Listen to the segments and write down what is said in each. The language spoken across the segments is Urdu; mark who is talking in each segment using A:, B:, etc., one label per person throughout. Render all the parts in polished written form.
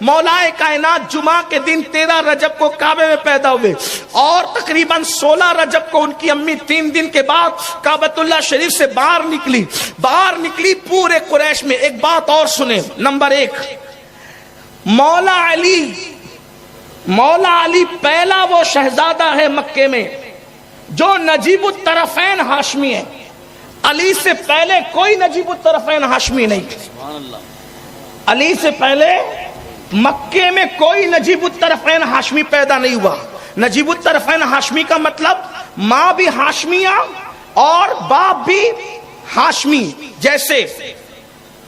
A: مولائے کائنات جمعہ کے دن 13 رجب کو کعبے میں پیدا ہوئے اور تقریباً 16 رجب کو ان کی امی 3 دن کے بعد کعبۃ اللہ شریف سے باہر نکلی پورے قریش میں. ایک بات اور سنیں. نمبر 1، مولا علی پہلا وہ شہزادہ ہے مکے میں جو نجیب الطرفین ہاشمی ہے. علی سے پہلے کوئی نجیب الطرفین ہاشمی نہیں. علی سے پہلے مکے میں کوئی نجیب الطرفین ہاشمی پیدا نہیں ہوا. نجیب الطرفین ہاشمی کا مطلب ماں بھی ہاشمیہ اور باپ بھی ہاشمی. جیسے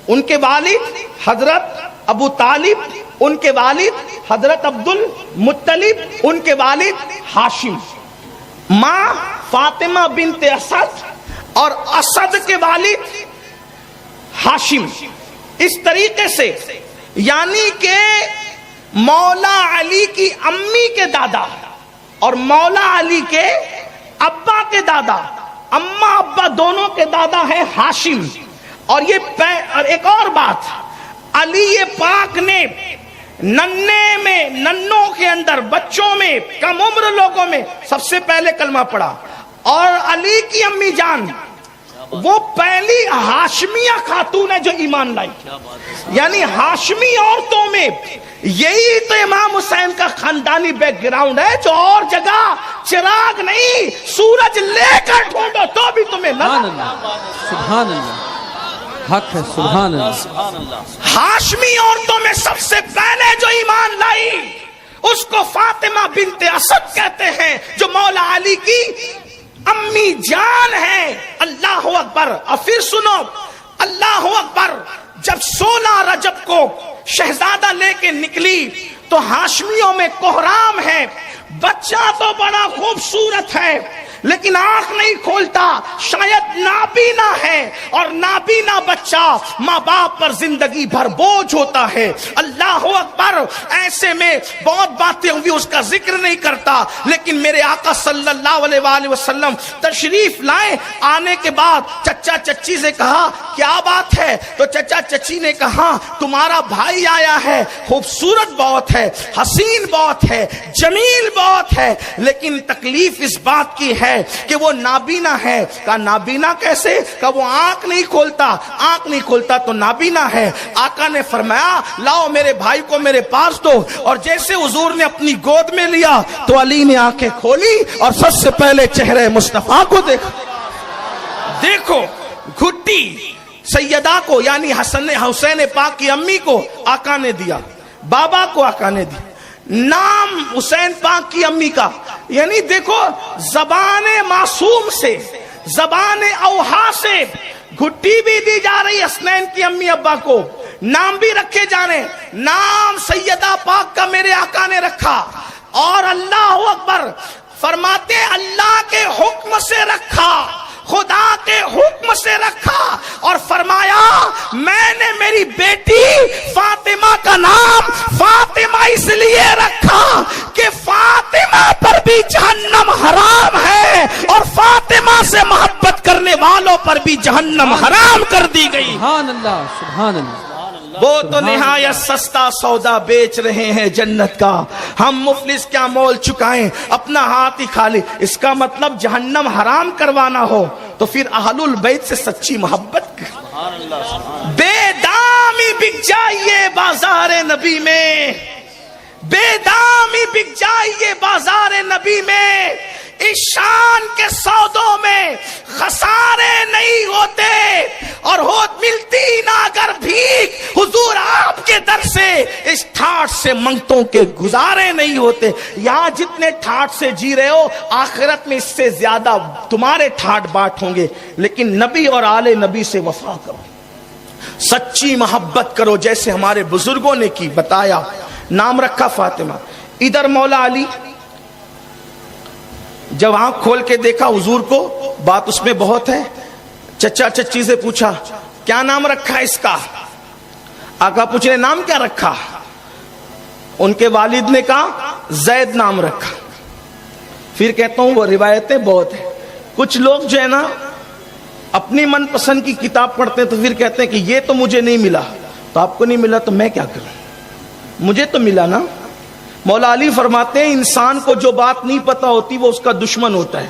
A: ان کے والد حضرت ابو طالب، ان کے والد حضرت عبد المطلب، ان کے والد ہاشم. ماں فاطمہ بنت اسد اور اسد کے والد ہاشم. اس طریقے سے یعنی کہ مولا علی کی امی کے دادا اور مولا علی کے ابا کے دادا، اما ابا دونوں کے دادا ہیں ہاشم. اور ایک اور بات، علی پاک نے ننوں کے اندر، بچوں میں، کم عمر لوگوں میں سب سے پہلے کلمہ پڑھا. اور علی کی امی جان وہ پہلی ہاشمیہ خاتون ہے جو ایمان لائی. یعنی ہاشمی عورتوں میں یہی تو امام حسین کا خاندانی بیک گراؤنڈ ہے جو اور جگہ چراغ نہیں، سورج لے کر ڈھونڈو تو بھی تمہیں نظر.
B: سبحان اللہ، حق ہے، سبحان اللہ.
A: ہاشمی عورتوں میں سب سے پہلے جو ایمان لائی اس کو فاطمہ بنت اسد کہتے ہیں جو مولا علی کی امی جان ہے. اللہ اکبر. اور پھر سنو، اللہ اکبر. جب 16 رجب کو شہزادہ لے کے نکلی تو ہاشمیوں میں کوہرام ہے. بچہ تو بڑا خوبصورت ہے لیکن آنکھ نہیں کھولتا، شاید نابینا ہے، اور نابینا بچہ ماں باپ پر زندگی بھر بوجھ ہوتا ہے. اللہ اکبر. ایسے میں بہت باتیں ہوئی، اس کا ذکر نہیں کرتا، لیکن میرے آقا صلی اللہ علیہ وآلہ وسلم تشریف لائے. آنے کے بعد چچا چچی سے کہا کیا بات ہے؟ تو چچا چچی نے کہا تمہارا بھائی آیا ہے، خوبصورت بہت ہے، حسین بہت ہے، جمیل بہت ہے، لیکن تکلیف اس بات کی ہے کہ وہ نابینا ہے. کہا نابینا کیسے؟ کہا وہ آنکھ نہیں کھولتا تو نابینا ہے. آقا نے فرمایا لاؤ میرے بھائی کو میرے پاس دو. اور جیسے حضور نے اپنی گود میں لیا تو علی نے آنکھیں کھولی اور سب سے پہلے چہرے مصطفیٰ کو دیکھو. گھٹی سیدہ کو یعنی حسین پاک کی امی کو آقا نے دیا، بابا کو آقا نے دیا، نام حسین پاک کی امی کا. یعنی دیکھو زبان معصوم سے، زبان اوہا سے گھٹی بھی دی جا رہی حسنین کی امی ابا کو، نام بھی رکھے جا رہے. نام سیدہ پاک کا میرے آقا نے رکھا. اور اللہ اکبر فرماتے اللہ کے حکم سے رکھا، خدا کے حکم سے رکھا. اور فرمایا میں نے میری بیٹی فاطمہ کا نام فاطمہ اس لیے رکھا کہ فاطمہ پر بھی جہنم حرام ہے اور فاطمہ سے محبت کرنے والوں پر بھی جہنم حرام کر دی گئی.
B: سبحان اللہ، سبحان اللہ.
A: وہ تو نہایت سستا سودا بیچ رہے ہیں جنت کا، ہم مفلس کیا مول چکائیں، اپنا ہاتھ ہی کھا لے. اس کا مطلب جہنم حرام کروانا ہو تو پھر اہل البیت سے سچی محبت کر. بے دامی بک جائیے بازار نبی میں، بے دامی بک جائیے بازار نبی میں. اس شان کے سودوں میں خسارے نہیں ہوتے اور ملتی نہ اگر بھیک حضور آپ کے در سے اس ٹھاٹ سے منگتوں کے گزارے نہیں ہوتے. یہاں جتنے ٹھاٹ سے جی رہے ہو آخرت میں اس سے زیادہ تمہارے ٹھاٹ باٹ ہوں گے. لیکن نبی اور آل نبی سے وفا کرو، سچی محبت کرو جیسے ہمارے بزرگوں نے کی. بتایا نام رکھا فاطمہ. ادھر مولا علی جب آنکھ کھول کے دیکھا حضور کو، بات اس میں بہت ہے. چچا چچی سے پوچھا کیا نام رکھا اس کا؟ آقا پوچھ رہے نام کیا رکھا؟ ان کے والد نے کہا زید نام رکھا. پھر کہتا ہوں وہ روایتیں بہت ہیں. کچھ لوگ جو ہے نا اپنی من پسند کی کتاب پڑھتے ہیں تو پھر کہتے ہیں کہ یہ تو مجھے نہیں ملا، تو آپ کو نہیں ملا تو میں کیا کروں. مجھے تو ملا نا. مولا علی فرماتے ہیں انسان کو جو بات نہیں پتا ہوتی وہ اس کا دشمن ہوتا ہے.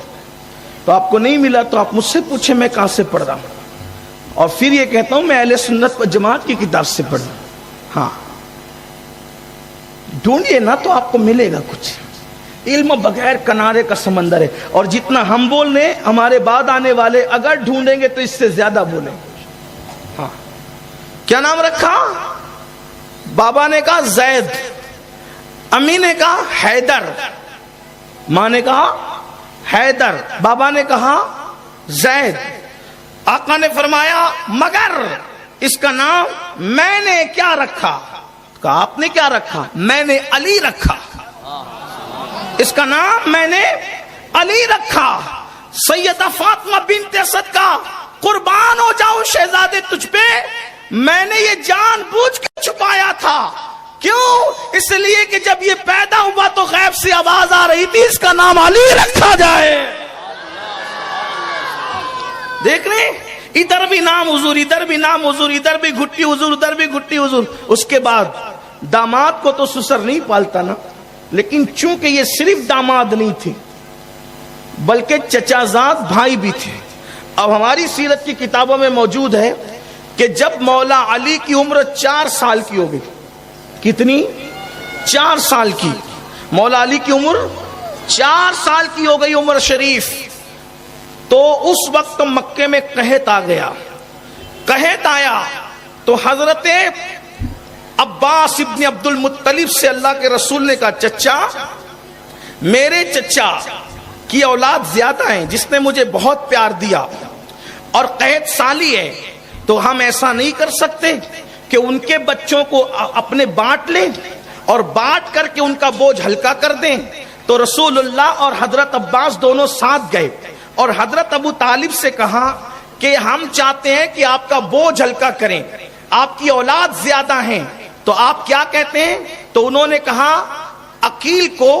A: تو آپ کو نہیں ملا تو آپ مجھ سے پوچھیں میں کہاں سے پڑھ رہا ہوں, اور پھر یہ کہتا ہوں میں اہل سنت و جماعت کی کتاب سے پڑھ رہا ہوں. ہاں ڈھونڈیے نا تو آپ کو ملے گا کچھ. علم بغیر کنارے کا سمندر ہے, اور جتنا ہم بول رہے ہیں ہمارے بعد آنے والے اگر ڈھونڈیں گے تو اس سے زیادہ بولیں. ہاں کیا نام رکھا؟ بابا نے کہا زید, امی نے کہا حیدر, ماں نے کہا حیدر, بابا نے کہا زید. آقا نے فرمایا مگر اس کا نام میں نے کیا رکھا؟ کہا آپ نے کیا رکھا؟ میں نے علی رکھا. اس کا نام میں نے علی رکھا. سیدہ فاطمہ بنت اسد کا قربان ہو جاؤں شہزادے تجھ پہ, میں نے یہ جان بوجھ کے چھپایا تھا. کیوں؟ اس لیے کہ جب یہ پیدا ہوا تو غیب سے آواز آ رہی تھی اس کا نام علی رکھا جائے. دیکھ رہے ادھر بھی نام حضور, ادھر بھی نام حضور, ادھر بھی گھٹی حضور, ادھر بھی گھٹی حضور. اس کے بعد داماد کو تو سسر نہیں پالتا نا, لیکن چونکہ یہ صرف داماد نہیں تھے بلکہ چچا زاد بھائی بھی تھے. اب ہماری سیرت کی کتابوں میں موجود ہے کہ جب مولا علی کی عمر 4 سال کی ہو گئی. کتنی؟ 4 سال کی. مولا علی کی عمر 4 سال کی ہو گئی عمر شریف. تو اس وقت مکے میں قحط آ گیا. قحط آیا تو حضرت عباس ابن عبد المطلب سے اللہ کے رسول نے کہا چچا, میرے چچا کی اولاد زیادہ ہیں جس نے مجھے بہت پیار دیا اور قحط سالی ہے, تو ہم ایسا نہیں کر سکتے کہ ان کے بچوں کو اپنے بانٹ لیں اور بانٹ کر کے ان کا بوجھ ہلکا کر دیں. تو رسول اللہ اور حضرت عباس دونوں ساتھ گئے اور حضرت ابو طالب سے کہا کہ ہم چاہتے ہیں کہ آپ کا بوجھ ہلکا کریں, آپ کی اولاد زیادہ ہیں, تو آپ کیا کہتے ہیں؟ تو انہوں نے کہا عقیل کو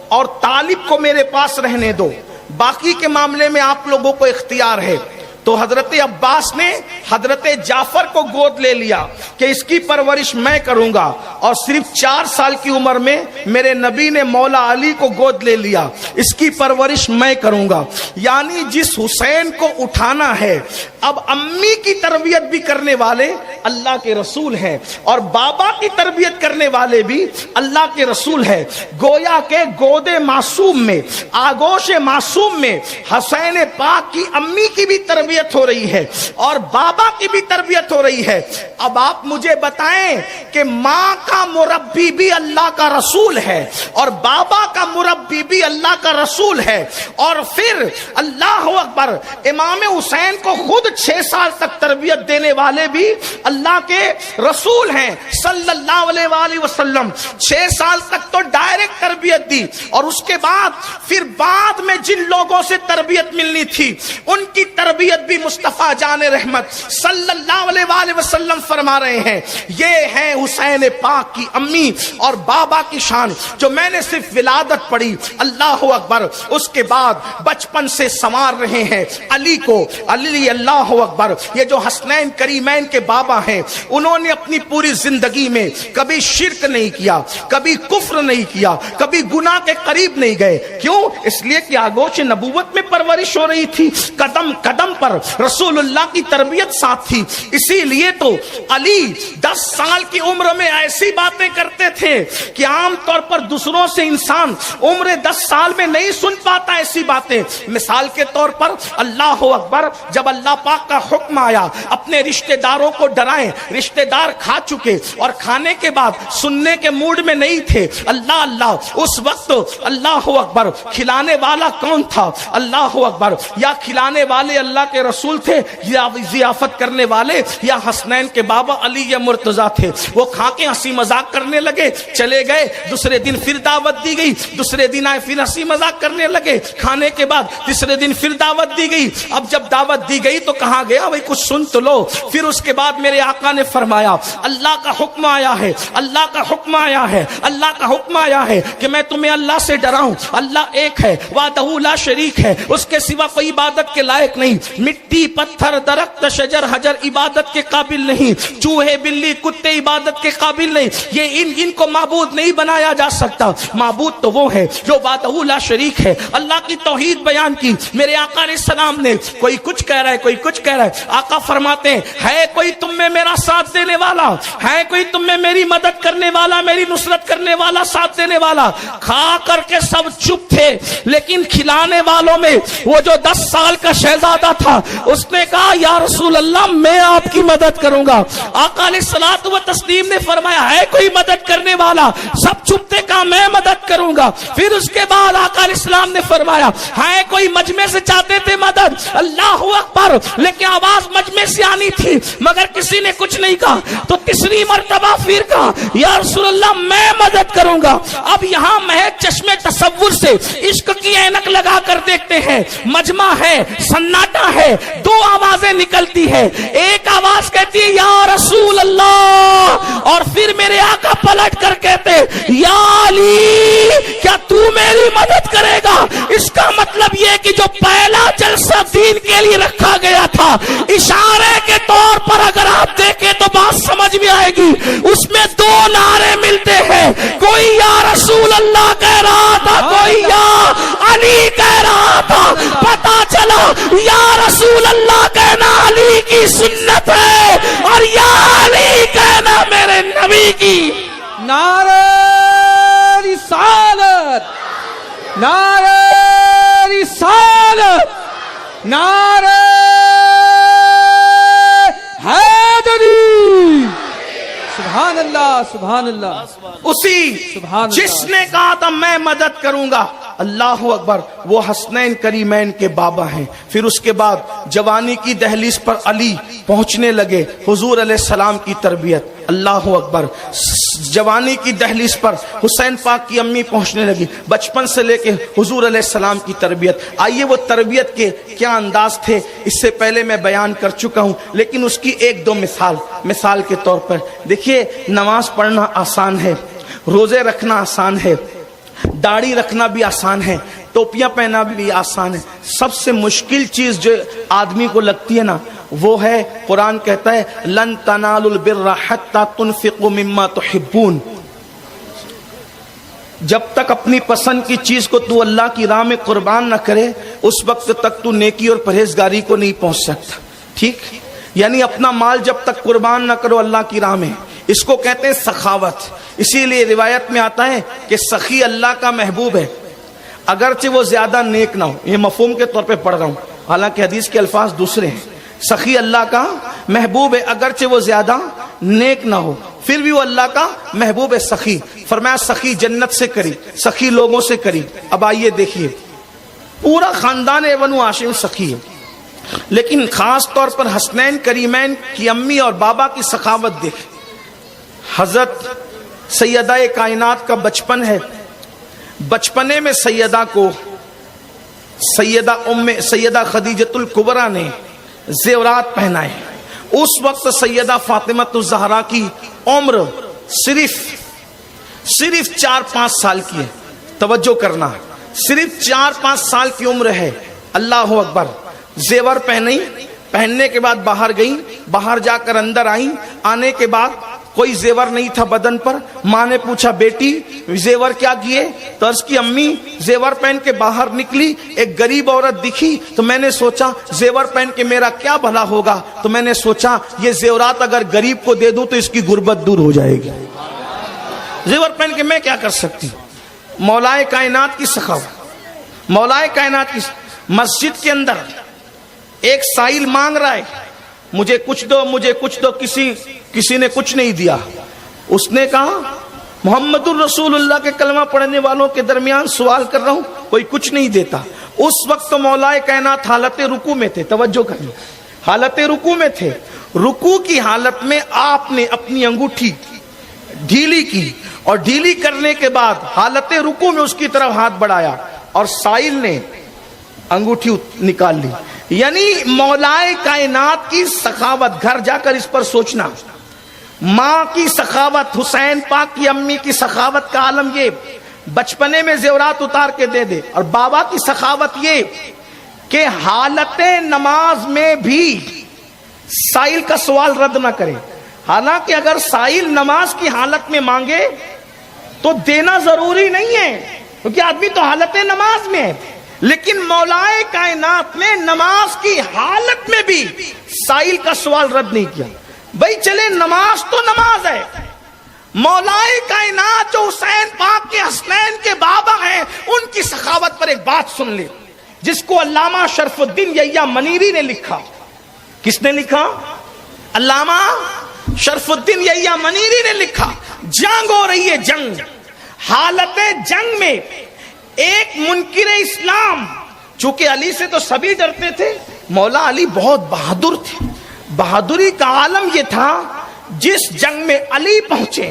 A: اور طالب کو میرے پاس رہنے دو, باقی کے معاملے میں آپ لوگوں کو اختیار ہے. تو حضرت عباس نے حضرت جعفر کو گود لے لیا کہ اس کی پرورش میں کروں گا, اور صرف 4 سال کی عمر میں میرے نبی نے مولا علی کو گود لے لیا, اس کی پرورش میں کروں گا. یعنی جس حسین کو اٹھانا ہے, اب امی کی تربیت بھی کرنے والے اللہ کے رسول ہیں اور بابا کی تربیت کرنے والے بھی اللہ کے رسول ہیں. گویا کہ گود معصوم میں, آگوش معصوم میں حسین پاک کی امی کی بھی تربیت ہو رہی ہے اور بابا کی بھی تربیت ہو رہی ہے. اب آپ مجھے بتائیں کہ ماں کا مربی بھی اللہ کا رسول ہے اور بابا کا مربی بھی اللہ کا رسول ہے, اور پھر اللہ اکبر امام حسین کو خود 6 سال تک تربیت دینے والے بھی اللہ کے رسول ہیں صلی اللہ علیہ وآلہ وسلم. 6 سال تک تو ڈائریکٹ تربیت دی, اور اس کے بعد پھر بعد میں جن لوگوں سے تربیت ملنی تھی ان کی تربیت بھی مصطفیٰ جان رحمت صلی اللہ علیہ وآلہ وسلم فرما رہے ہیں. یہ ہے حسین پاک کی امی اور بابا کی شان جو میں نے صرف ولادت پڑھی, اللہ اکبر, اس کے بعد بچپن سے سنوار رہے ہیں علی کو. علی اللہ اکبر, یہ جو حسنین کریمین کے بابا ہیں انہوں نے اپنی پوری زندگی میں کبھی شرک نہیں کیا, کبھی کفر نہیں کیا, کبھی گناہ کے قریب نہیں گئے. کیوں؟ اس لیے کہ آگوش نبوت میں پرورش ہو رہی تھی, قدم قدم پر رسول اللہ کی تربیت ساتھ تھی. اسی لیے تو علی 10 سال کی عمر میں ایسی باتیں کرتے تھے کہ عام طور پر دوسروں سے انسان عمر 10 سال میں نہیں سن پاتا ایسی باتیں. مثال کے طور پر اللہ اکبر, جب اللہ پاک کا حکم آیا اپنے رشتہ داروں کو ڈرائیں, رشتہ دار کھا چکے اور کھانے کے بعد سننے کے موڈ میں نہیں تھے, اللہ اللہ, اس وقت اللہ اکبر کھلانے والا کون تھا؟ اللہ اکبر, یا کھلانے والے اللہ کے رسول تھے یا ضیافت کرنے والے یا حسنین کے بابا علی یا مرتضیٰ تھے؟ وہ کھا کے ہنسی مذاق کرنے لگے, چلے گئے, دوسرے دن پھر دعوت دی گئی, دوسرے دن آئے پھر ہنسی مذاق کرنے لگے, کھانے کے بعد تیسرے دن پھر دعوت دی گئی. اب جب دعوت دی گئی تو کہا گیا بھائی کچھ سن تو لو. پھر اس کے بعد میرے آقا نے فرمایا اللہ کا حکم آیا ہے, اللہ کا حکم آیا ہے, اللہ کا حکم آیا ہے کہ میں تمہیں اللہ سے ڈراؤں. اللہ ایک ہے, وحدہ لا شریک ہے, اس کے سوا کوئی عبادت کے لائق نہیں. مٹی پتھر درخت شجر حجر عبادت کے قابل نہیں, چوہے بلی کتے عبادت کے قابل نہیں. یہ ان کو معبود نہیں بنایا جا سکتا. معبود تو وہ ہے جو وحدہ لا شریک ہے. اللہ کی توحید بیان کی میرے آقا علیہ السلام نے. کوئی کچھ کہہ رہا ہے, کوئی کچھ کہہ رہا ہے. آقا فرماتے ہیں ہے کوئی تم میں میرا ساتھ دینے والا, ہے کوئی تم میں میری مدد کرنے والا, میری نصرت کرنے والا, ساتھ دینے والا. کھا کر کے سب چپ تھے, لیکن کھلانے والوں میں وہ جو 10 سال کا شہزادہ تھا اس نے کہا یا رسول اللہ میں آپ کی مدد کروں گا. آقا علیہ الصلوۃ والتسلیم نے فرمایا ہے کوئی مدد کرنے والا, سب چپ تھے, کہا میں مدد کروں گا. پھر اس کے بعد آقا علیہ السلام نے فرمایا ہے کوئی مجمع سے چاہتے تھے مدد, اللہ اکبر, لیکن آواز مجمع سے آنی تھی مگر کسی نے کچھ نہیں کہا. تو تیسری مرتبہ پھر کہا یا رسول اللہ میں مدد کروں گا. اب یہاں محض چشمے تصور سے عشق کی اینک لگا کر دیکھتے ہیں, مجمع ہے, سناٹا ہے, 2 آوازیں نکلتی ہے. ایک آواز کہتی ہے یا رسول اللہ, اور پھر میرے آقا پلٹ کر کہتے یا علی کیا تو میری مدد کرے گا. اس کا مطلب یہ کہ جو پہلا جلسہ دین کے لیے رکھا گیا تھا, اشارے کے طور پر اگر آپ دیکھیں تو بات سمجھ میں آئے گی, اس میں 2 نعرے ملتے ہیں. کوئی یا رسول اللہ کہہ رہا تھا, کوئی یا علی کہہ رہا تھا. پتا چلا یا رسول اللہ کہنا علی کی سنت ہے اور یا علی کہنا میرے نبی کی.
B: نعرہ رسالت, نعرہ رسالت, نعرہ حیدری. سبحان اللہ, سبحان اللہ.
A: اسی جس نے کہا تھا میں مدد کروں گا, اللہ اکبر, وہ حسنین کریمین کے بابا ہیں. پھر اس کے بعد جوانی کی دہلیز پر علی پہنچنے لگے, حضور علیہ السلام کی تربیت, اللہ اکبر. جوانی کی دہلیز پر حسین پاک کی امی پہنچنے لگی, بچپن سے لے کے حضور علیہ السلام کی تربیت. آئیے وہ تربیت کے کیا انداز تھے اس سے پہلے میں بیان کر چکا ہوں, لیکن اس کی 1-2 مثال کے طور پر دیکھیے. نماز پڑھنا آسان ہے, روزے رکھنا آسان ہے, داڑھی رکھنا بھی آسان ہے, ٹوپیاں پہنا بھی آسان ہے. سب سے مشکل چیز جو آدمی کو لگتی ہے نا, وہ ہے قرآن کہتا ہے لن تنالوا البر حتى تنفقوا مما تحبون. جب تک اپنی پسند کی چیز کو تو اللہ کی راہ میں قربان نہ کرے اس وقت تک تو نیکی اور پرہیزگاری کو نہیں پہنچ سکتا. ٹھیک, یعنی اپنا مال جب تک قربان نہ کرو اللہ کی راہ میں, اس کو کہتے ہیں سخاوت. اسی لیے روایت میں آتا ہے کہ سخی اللہ کا محبوب ہے اگرچہ وہ زیادہ نیک نہ ہو. یہ مفہوم کے طور پہ پڑھ رہا ہوں, حالانکہ حدیث کے الفاظ دوسرے ہیں. سخی اللہ کا محبوب ہے اگرچہ وہ زیادہ نیک نہ ہو, پھر بھی وہ اللہ کا محبوب ہے. سخی فرمایا سخی جنت سے قریب, سخی لوگوں سے قریب. اب آئیے دیکھیے, پورا خاندان بنو ہاشم سخی ہے, لیکن خاص طور پر حسنین کریمین کی امی اور بابا کی سخاوت دیکھ. حضرت سیدہ کائنات کا بچپن ہے, بچپنے میں سیدہ کو سیدہ خدیجۃ الکبریٰ نے زیورات پہنائے. اس وقت سیدہ فاطمہ الزہرا کی عمر صرف 4-5 سال کی ہے. توجہ کرنا, صرف 4-5 سال کی عمر ہے. اللہ اکبر. زیور پہننے کے بعد باہر گئیں, باہر جا کر اندر آئیں. آنے کے بعد کوئی زیور نہیں تھا بدن پر. ماں نے پوچھا بیٹی زیور کیا کیے؟ تو عرض کی امی زیور پہن کے باہر نکلی, ایک غریب عورت دکھی تو میں نے سوچا زیور پہن کے میرا کیا بھلا ہوگا, تو میں نے سوچا یہ زیورات اگر غریب کو دے دوں تو اس کی غربت دور ہو جائے گی. زیور پہن کے میں کیا کر سکتی. مولائے کائنات کی سخاوت, مولائے کائنات کی. مسجد کے اندر ایک سائل مانگ رہا ہے مجھے کچھ دو, مجھے کچھ دو. کسی نے کچھ نہیں دیا. اس نے کہا محمد الرسول اللہ کے کلمہ پڑھنے والوں کے درمیان سوال کر رہا ہوں, کوئی کچھ نہیں دیتا. اس وقت مولائے کائنات حالت رکوع میں تھے. توجہ کریں, حالت رکوع میں تھے. رکوع کی حالت میں آپ نے اپنی انگوٹھی ڈھیلی کی, اور ڈھیلی کرنے کے بعد حالت رکوع میں اس کی طرف ہاتھ بڑھایا اور سائل نے انگوٹھی نکال لی. یعنی مولائے کائنات کی سخاوت, گھر جا کر اس پر سوچنا. ماں کی سخاوت, حسین پاک کی امی کی سخاوت کا عالم یہ بچپنے میں زیورات اتار کے دے دے, اور بابا کی سخاوت یہ کہ حالت نماز میں بھی سائل کا سوال رد نہ کرے. حالانکہ اگر سائل نماز کی حالت میں مانگے تو دینا ضروری نہیں ہے کیونکہ آدمی تو حالت نماز میں ہے، لیکن مولائے کائنات نے نماز کی حالت میں بھی سائل کا سوال رد نہیں کیا. بھائی چلے نماز تو نماز ہے، مولائے کائنات جو حسین پاک کے حسنین کے بابا ہیں ان کی سخاوت پر ایک بات سن لے جس کو علامہ شرف الدین یحییٰ منیری نے لکھا. کس نے لکھا؟ علامہ شرف الدین یحییٰ منیری نے لکھا. جنگ ہو رہی ہے، جنگ، حالت جنگ میں ایک منکر اسلام، چونکہ علی سے تو سبھی ڈرتے تھے، مولا علی بہت بہادر تھے. بہادری کا عالم یہ تھا جس جنگ میں علی پہنچے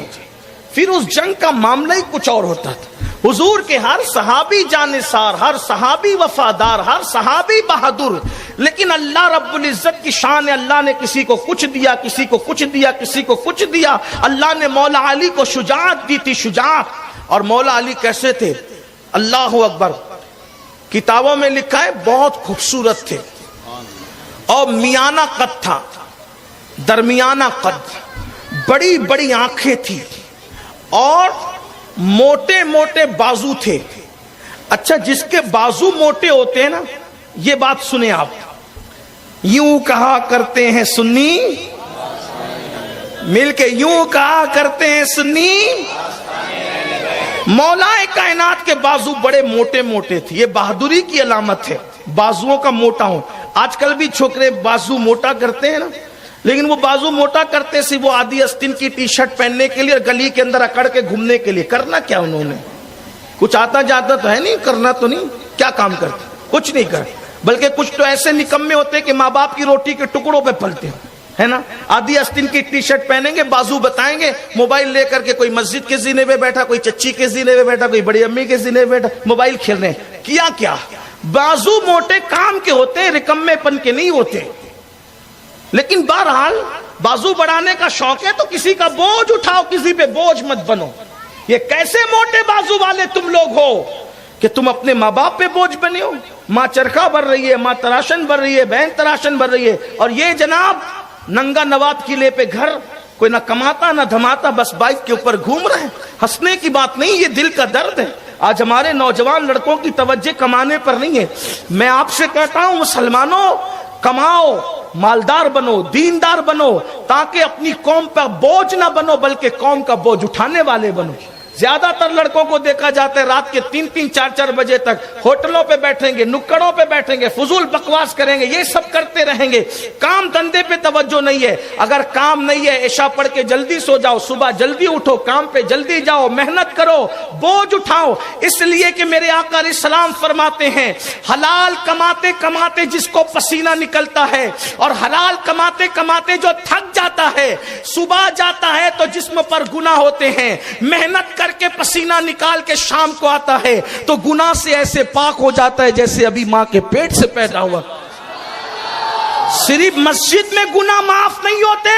A: پھر اس جنگ کا معاملہ ہی کچھ اور ہوتا تھا. حضور کے ہر صحابی جانثار، ہر صحابی وفادار، ہر صحابی بہادر، لیکن اللہ رب العزت کی شان ہے، اللہ نے کسی کو کچھ دیا، کسی کو کچھ دیا، کسی کو کچھ دیا. اللہ نے مولا علی کو شجاعت دی تھی، شجاعت. اور مولا علی کیسے تھے؟ اللہ اکبر، کتابوں میں لکھا ہے بہت خوبصورت تھے اور میانہ قد تھا، درمیانہ قد، بڑی بڑی آنکھیں تھی اور موٹے موٹے بازو تھے. اچھا، جس کے بازو موٹے ہوتے ہیں نا، یہ بات سنیں آپ، یوں کہا کرتے ہیں سنی، مل کے یوں کہا کرتے ہیں سنی، مولا کائنات کے بازو بڑے موٹے موٹے تھے. یہ بہادری کی علامت ہے، بازوؤں کا موٹا ہوں. آج کل بھی چھوکرے بازو موٹا کرتے ہیں نا، لیکن وہ بازو موٹا کرتے سی وہ آدھی استن کی ٹی شرٹ پہننے کے لیے اور گلی کے اندر اکڑ کے گھومنے کے لیے. کرنا کیا انہوں نے؟ کچھ آتا جاتا تو ہے نہیں، کرنا تو نہیں. کیا کام کرتے؟ کچھ نہیں کرتے. بلکہ کچھ تو ایسے نکمے ہوتے کہ ماں باپ کی روٹی کے ٹکڑوں پہ پلتے ہیں، ہے نا. آدھی استن کی ٹی شرٹ پہنیں گے، بازو بتائیں گے، موبائل لے کر کے کوئی مسجد کے زینے پہ بیٹھا، کوئی چچی کے زینے پہ بیٹھا، کوئی بڑی امی کے زینے پہ بیٹھا، موبائل کھیل رہے ہیں. کیا بازو موٹے کام کے ہوتے ہیں، رکمے پن کے نہیں ہوتے. لیکن بہرحال بازو بڑھانے کا شوق ہے تو کسی کا بوجھ اٹھاؤ، کسی پہ بوجھ مت بنو. یہ کیسے موٹے بازو والے تم لوگ ہو کہ تم اپنے ماں باپ پہ بوجھ بنے ہو؟ ماں چرخہ بھر رہی ہے، ماں تراشن بھر رہی ہے، بہن تراشن بھر رہی ہے، اور یہ جناب ننگا نواب قلعے پہ گھر، کوئی نہ کماتا نہ دھماتا، بس بائک کے اوپر گھوم رہے ہیں. ہنسنے کی بات نہیں، یہ دل کا درد ہے. آج ہمارے نوجوان لڑکوں کی توجہ کمانے پر نہیں ہے. میں آپ سے کہتا ہوں مسلمانوں، کماؤ، مالدار بنو، دیندار بنو، تاکہ اپنی قوم پر بوجھ نہ بنو بلکہ قوم کا بوجھ اٹھانے والے بنو. زیادہ تر لڑکوں کو دیکھا جاتا ہے رات کے 3-3 4-4 بجے تک ہوٹلوں پہ بیٹھیں گے، نکڑوں پہ بیٹھیں گے، فضول بکواس کریں گے، یہ سب کرتے رہیں گے. کام دھندے پہ توجہ نہیں ہے. اگر کام نہیں ہے، عشاء پڑھ کے جلدی سو جاؤ، صبح جلدی اٹھو، کام پہ جلدی جاؤ، محنت کرو، بوجھ اٹھاؤ. اس لیے کہ میرے آقا علیہ السلام فرماتے ہیں حلال کماتے کماتے جس کو پسینہ نکلتا ہے اور حلال کماتے کماتے جو تھک جاتا ہے، صبح جاتا ہے تو جسم پر گناہ ہوتے ہیں، محنت کر کے پسینہ نکال کے شام کو آتا ہے تو گناہ سے ایسے پاک ہو جاتا ہے جیسے ابھی ماں کے پیٹ سے پیدا ہوا. صرف مسجد میں گناہ معاف نہیں ہوتے،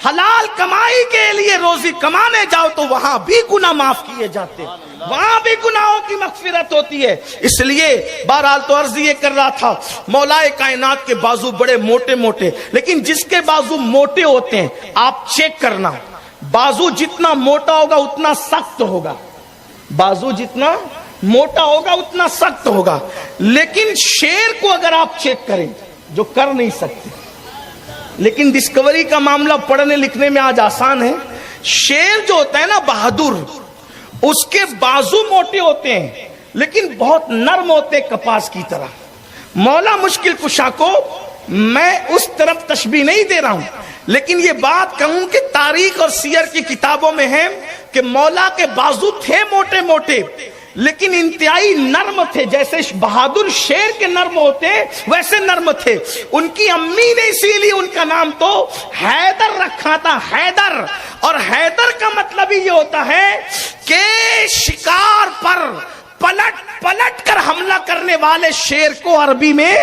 A: حلال کمائی کے لیے روزی کمانے جاؤ تو وہاں بھی گناہ معاف کیے جاتے، وہاں بھی گناہوں کی مغفرت ہوتی ہے. اس لیے بہرحال تو عرض یہ کر رہا تھا، مولا کائنات کے بازو بڑے موٹے موٹے، لیکن جس کے بازو موٹے ہوتے ہیں آپ چیک کرنا، بازو جتنا موٹا ہوگا اتنا سخت ہوگا، بازو جتنا موٹا ہوگا اتنا سخت ہوگا. لیکن شیر کو اگر آپ چیک کریں، جو کر نہیں سکتے، لیکن ڈسکوری کا معاملہ پڑھنے لکھنے میں آج آسان ہے. شیر جو ہوتا ہے نا بہادر، اس کے بازو موٹے ہوتے ہیں لیکن بہت نرم ہوتے کپاس کی طرح. مولا مشکل کشا کو میں اس طرف تشبیہ نہیں دے رہا ہوں، لیکن یہ بات کہوں کہ تاریخ اور سیر کی کتابوں میں ہے کہ مولا کے بازو تھے موٹے موٹے لیکن انتہائی نرم تھے. جیسے بہادر شیر کے نرم ہوتے ویسے نرم تھے. ان کی امی نے اسی لیے ان کا نام تو حیدر رکھا تھا، حیدر. اور حیدر کا مطلب ہی یہ ہوتا ہے کہ شکار پر پلٹ پلٹ کر حملہ کرنے والے شیر کو عربی میں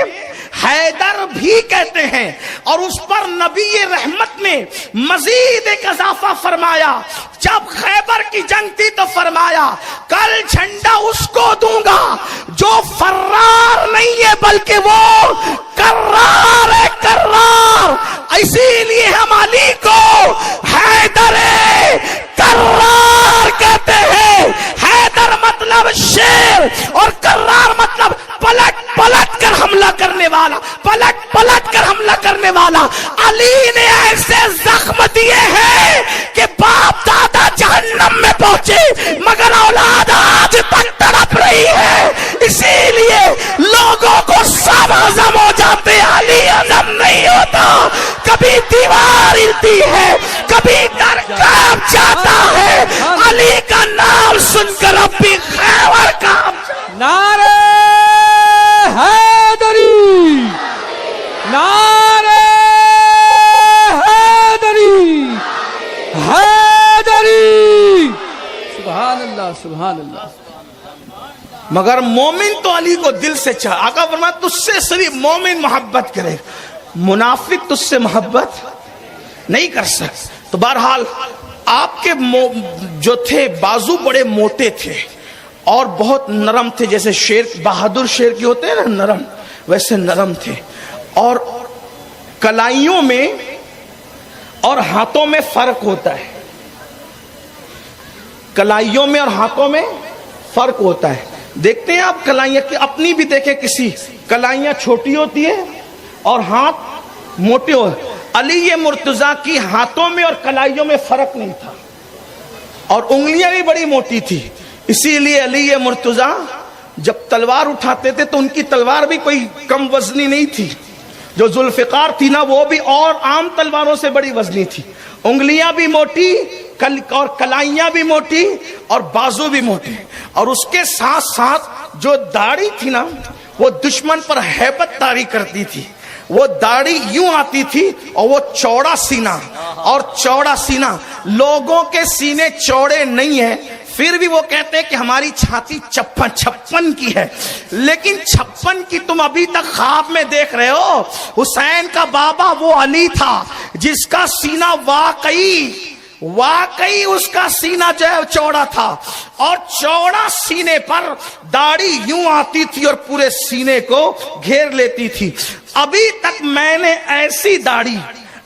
A: حیدر بھی کہتے ہیں. اور اس پر نبی رحمت نے مزید ایک اضافہ فرمایا. جب خیبر کی جنگ تھی تو فرمایا کل جھنڈا اس کو دوں گا جو فرار نہیں ہے بلکہ وہ کرار ہے، کرار. اسی لیے ہم علی کو حیدر کرار کہتے ہیں. تعالی علی نے ایسے زخم دیے ہیں کہ باپ دادا جہنم میں پہنچے مگر اولاد آج تک تڑپ رہی ہے. اسی لیے لوگوں کو سب ہضم ہو جاتے, علی ہضم نہیں ہوتا. کبھی دیوار ہلتی ہے, کبھی در کانپ جاتا ہے, علی کا نام سن کر اب بھی خیبر کانپ.
B: نعرہ حیدری, نعرہ حیدری, حیدری. سبحان اللہ, سبحان اللہ.
A: مگر مومن تو علی کو دل سے چاہ. آقا فرمایا تجھ سے صرف مومن محبت کرے, منافق تجھ سے محبت نہیں کر سکتا. تو بہرحال آپ کے جو تھے بازو بڑے موٹے تھے اور بہت نرم تھے, جیسے شیر, بہادر شیر کے ہوتے ہیں نا نرم, ویسے نرم تھے. اور کلائیوں میں اور ہاتھوں میں فرق ہوتا ہے, کلائیوں میں اور ہاتھوں میں فرق ہوتا ہے. دیکھتے ہیں آپ کلائیاں کی, اپنی بھی دیکھیں, کسی کلائیاں چھوٹی ہوتی ہے اور ہاتھ موٹے ہوتے. علی مرتضیٰ کی ہاتھوں میں اور کلائیوں میں فرق نہیں تھا اور انگلیاں بھی بڑی موٹی تھی. اسی لیے علی مرتضیٰ جب تلوار اٹھاتے تھے تو ان کی تلوار بھی کوئی کم وزنی نہیں تھی. جو ذوالفقار تھی نا وہ بھی اور عام تلواروں سے بڑی وزنی تھی. انگلیاں بھی موٹی اور کلائیاں بھی موٹی اور بازو بھی موٹے. اور اس کے ساتھ ساتھ جو داڑھی تھی نا وہ دشمن پر ہیبت طاری کرتی تھی. وہ داڑھی یوں آتی تھی اور وہ چوڑا سینہ, اور چوڑا سینہ. لوگوں کے سینے چوڑے نہیں ہیں پھر بھی وہ کہتے ہیں کہ ہماری چھاتی 56 کی ہے, لیکن 56 کی تم ابھی تک خواب میں دیکھ رہے ہو. حسین کا بابا وہ علی تھا جس کا سینہ واقعی اس کا سینہ جو ہے چوڑا تھا, اور چوڑا سینے پر داڑھی یوں آتی تھی اور پورے سینے کو گھیر لیتی تھی. ابھی تک میں نے ایسی داڑھی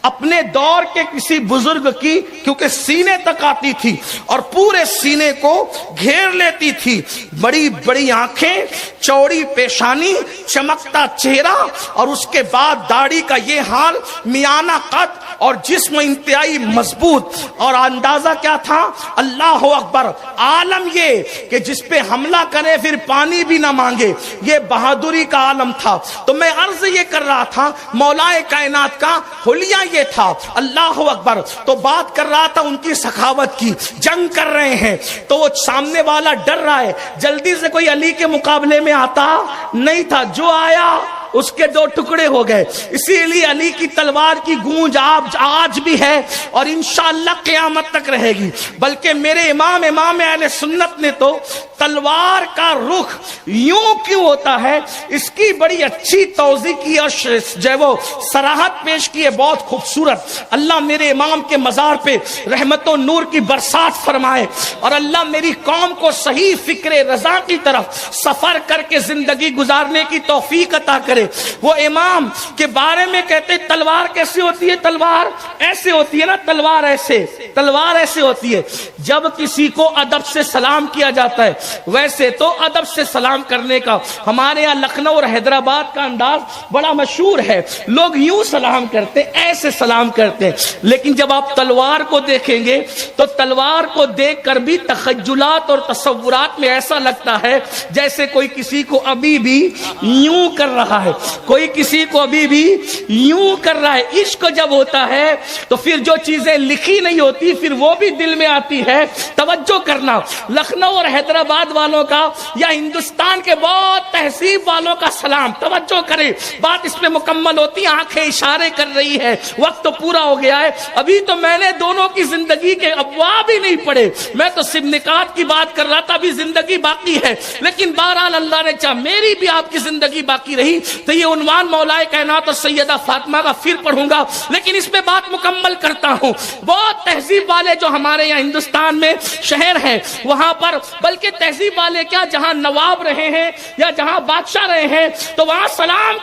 A: اپنے دور کے کسی بزرگ کی, کیونکہ سینے تک آتی تھی اور پورے سینے کو گھیر لیتی تھی. بڑی بڑی آنکھیں, چوڑی پیشانی, چمکتا چہرہ, اور اس کے بعد داڑھی کا یہ حال, میانہ قد اور جسم انتہائی مضبوط. اور اندازہ کیا تھا, اللہ اکبر, عالم یہ کہ جس پہ حملہ کرے پھر پانی بھی نہ مانگے, یہ بہادری کا عالم تھا. تو میں عرض یہ کر رہا تھا مولا کائنات کا حلیہ یہ تھا, اللہ اکبر. تو بات کر رہا تھا ان کی سخاوت کی. جنگ کر رہے ہیں تو وہ سامنے والا ڈر رہا ہے, جلدی سے کوئی علی کے مقابلے میں آتا نہیں تھا, جو آیا اس کے 2 ٹکڑے ہو گئے. اسی لیے علی کی تلوار کی گونج آج بھی ہے اور انشاءاللہ قیامت تک رہے گی. بلکہ میرے امام اہل سنت نے تو تلوار کا رخ یوں کیوں ہوتا ہے اس کی بڑی اچھی توضیح کی اور جو وہ صراحت پیش کی ہے, بہت خوبصورت. اللہ میرے امام کے مزار پہ رحمت و نور کی برسات فرمائے, اور اللہ میری قوم کو صحیح فکر رضا کی طرف سفر کر کے زندگی گزارنے کی توفیق عطا کرے. وہ امام کے بارے میں کہتے تلوار کیسے ہوتی ہے, تلوار ایسے ہوتی ہے نا, تلوار ایسے ہوتی ہے. جب کسی کو ادب سے سلام کیا جاتا ہے, ویسے تو ادب سے سلام کرنے کا ہمارے یہاں لکھنؤ اور حیدرآباد کا انداز بڑا مشہور ہے. لوگ یوں سلام کرتے, ایسے سلام کرتے ہیں. لیکن جب آپ تلوار کو دیکھیں گے تو تلوار کو دیکھ کر بھی تخیلات اور تصورات میں ایسا لگتا ہے جیسے کوئی کسی کو ابھی بھی یوں کر رہا ہے, کوئی کسی کو ابھی بھی یوں کر رہا ہے. عشق جب ہوتا ہے تو پھر جو چیزیں لکھی نہیں ہوتی پھر وہ بھی دل میں آتی ہے. توجہ کرنا, لکھنؤ اور حیدرآباد والوں کا یا ہندوستان کے بہت تہذیب والوں کا سلام, توجہ کریں, بات اس میں مکمل ہوتی. آنکھیں اشارے کر رہی ہے, وقت تو پورا ہو گیا ہے. ابھی تو میں نے دونوں کی زندگی کے ابواب ہی نہیں پڑھے, میں تو صرف نکات کی بات کر رہا تھا. ابھی زندگی باقی ہے, لیکن بہرحال اللہ نے چاہا میری بھی آپ کی زندگی باقی رہی تو یہ عنوان مولا کائنات اور سیدہ فاطمہ کا پھر پڑھوں گا, لیکن اس میں بات مکمل کرتا ہوں. بہت تہذیب والے جو ہمارے یہاں ہندوستان میں شہر ہیں وہاں پر, بلکہ تہذیب والے کیا جہاں نواب رہے ہیں یا جہاں بادشاہ رہے ہیں تو وہاں سلام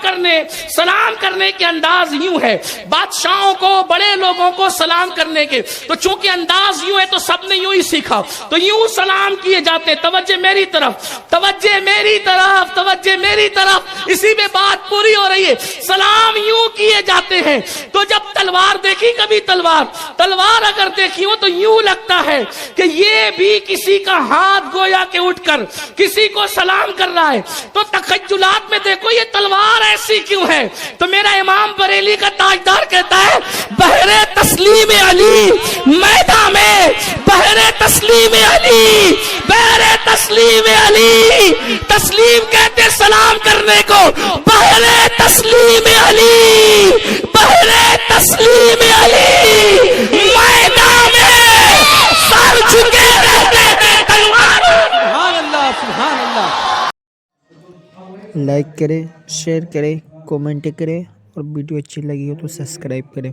A: کرنے کے انداز یوں ہے، بادشاہوں کو، بڑے لوگوں کو سلام کرنے کے، تو چونکہ انداز یوں ہے تو سب نے یوں ہی سیکھا، تو یوں سلام کیے جاتے. توجہ میری طرف، توجہ میری طرف، توجہ میری طرف، اسی میں بات پوری ہو رہی ہے. سلام یوں کیے جاتے ہیں. تو جب تلوار دیکھی کبھی، تلوار اگر دیکھی ہو تو یوں لگتا ہے کہ یہ بھی کسی کا ہاتھ گویا کہ اٹھ کر کسی کو سلام کر رہا ہے. تو تخیلات میں دیکھو یہ تلوار ایسی کیوں ہے. تو میرا امام بریلی کا تاجدار کہتا ہے بحر تسلیم علی میدان میں، بحر تسلیم علی، بحر تسلیم علی، تسلیم کہتے سلام کرنے کو، بحر تسلیم علی، بحر تسلیم علی، میدان میں سر جھکے رہتے ہیں تلوار.
B: سبحان اللہ سبحان اللہ.
C: لائک کریں، شیئر کریں، کومنٹ کریں اور ویڈیو اچھی لگی ہو تو سبسکرائب کریں.